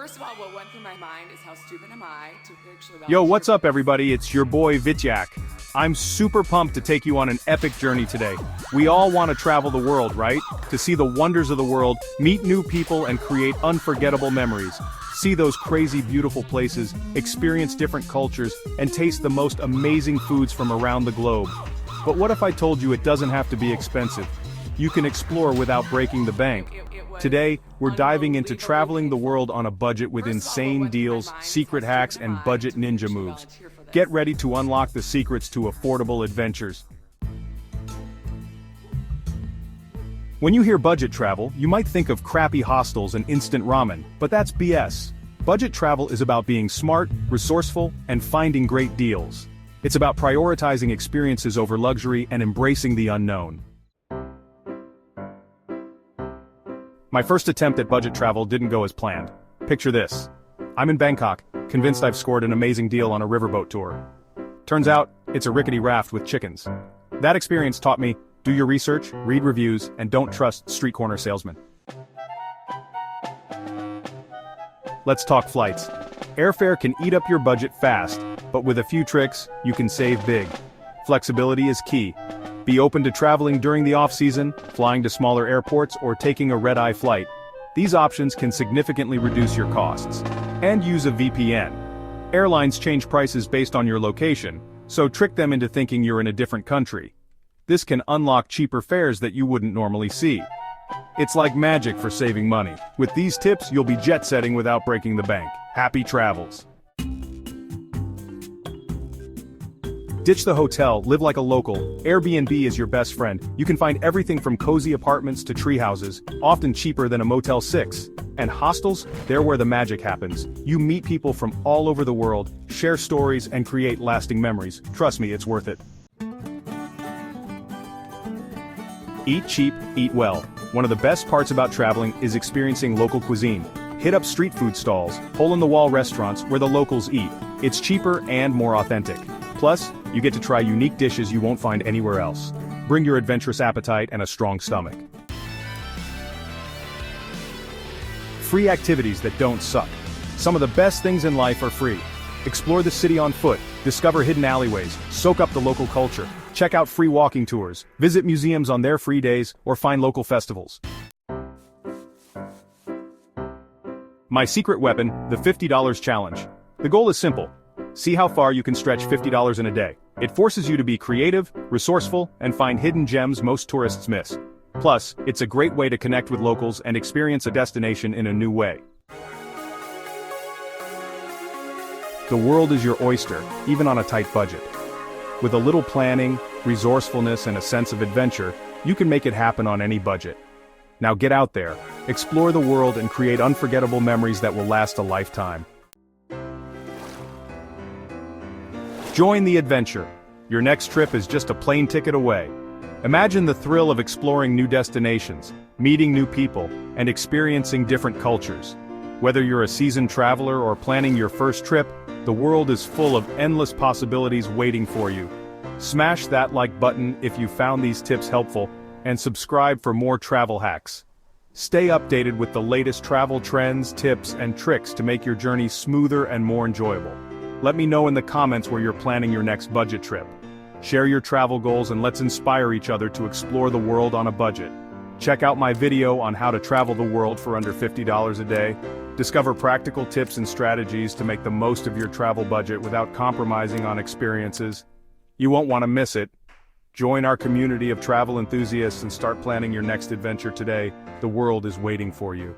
First of all, what went through my mind is how stupid am I to actually Yo, volunteer what's for up this? everybody? It's your boy Vityak. I'm super pumped to take you on an epic journey today. We all want to travel the world, right? To see the wonders of the world, meet new people and create unforgettable memories. See those crazy beautiful places, experience different cultures, and taste the most amazing foods from around the globe. But what if I told you it doesn't have to be expensive? You can explore without breaking the bank. Today, we're diving into traveling the world on a budget with insane deals, secret hacks, and budget ninja moves. Get ready to unlock the secrets to affordable adventures. When you hear budget travel, you might think of crappy hostels and instant ramen, but that's BS. Budget travel is about being smart, resourceful, and finding great deals. It's about prioritizing experiences over luxury and embracing the unknown. My first attempt at budget travel didn't go as planned. Picture this. I'm in Bangkok, convinced I've scored an amazing deal on a riverboat tour. Turns out, it's a rickety raft with chickens. That experience taught me, do your research, read reviews, and don't trust street corner salesmen. Let's talk flights. Airfare can eat up your budget fast, but with a few tricks, you can save big. Flexibility is key. Be open to traveling during the off-season, flying to smaller airports, or taking a red-eye flight. These options can significantly reduce your costs. And use a VPN. Airlines change prices based on your location, so trick them into thinking you're in a different country. This can unlock cheaper fares that you wouldn't normally see. It's like magic for saving money. With these tips, you'll be jet-setting without breaking the bank. Happy travels! Ditch the hotel, live like a local. Airbnb is your best friend. You can find everything from cozy apartments to tree houses, often cheaper than a Motel 6. And hostels, they're where the magic happens. You meet people from all over the world, share stories, and create lasting memories. Trust me, it's worth it. Eat cheap, eat well. One of the best parts about traveling is experiencing local cuisine. Hit up street food stalls, hole-in-the-wall restaurants where the locals eat. It's cheaper and more authentic. Plus, you get to try unique dishes you won't find anywhere else. Bring your adventurous appetite and a strong stomach. Free activities that don't suck. Some of the best things in life are free. Explore the city on foot, discover hidden alleyways, soak up the local culture, check out free walking tours, visit museums on their free days, or find local festivals. My secret weapon, the $50 challenge. The goal is simple. See how far you can stretch $50 in a day. It forces you to be creative, resourceful, and find hidden gems most tourists miss. Plus, it's a great way to connect with locals and experience a destination in a new way. The world is your oyster, even on a tight budget. With a little planning, resourcefulness, and a sense of adventure, you can make it happen on any budget. Now get out there, explore the world, and create unforgettable memories that will last a lifetime. Join the adventure. Your next trip is just a plane ticket away. Imagine the thrill of exploring new destinations, meeting new people, and experiencing different cultures. Whether you're a seasoned traveler or planning your first trip, the world is full of endless possibilities waiting for you. Smash that like button if you found these tips helpful, and subscribe for more travel hacks. Stay updated with the latest travel trends, tips, and tricks to make your journey smoother and more enjoyable. Let me know in the comments where you're planning your next budget trip. Share your travel goals and let's inspire each other to explore the world on a budget. Check out my video on how to travel the world for under $50 a day. Discover practical tips and strategies to make the most of your travel budget without compromising on experiences. You won't want to miss it. Join our community of travel enthusiasts and start planning your next adventure today. The world is waiting for you.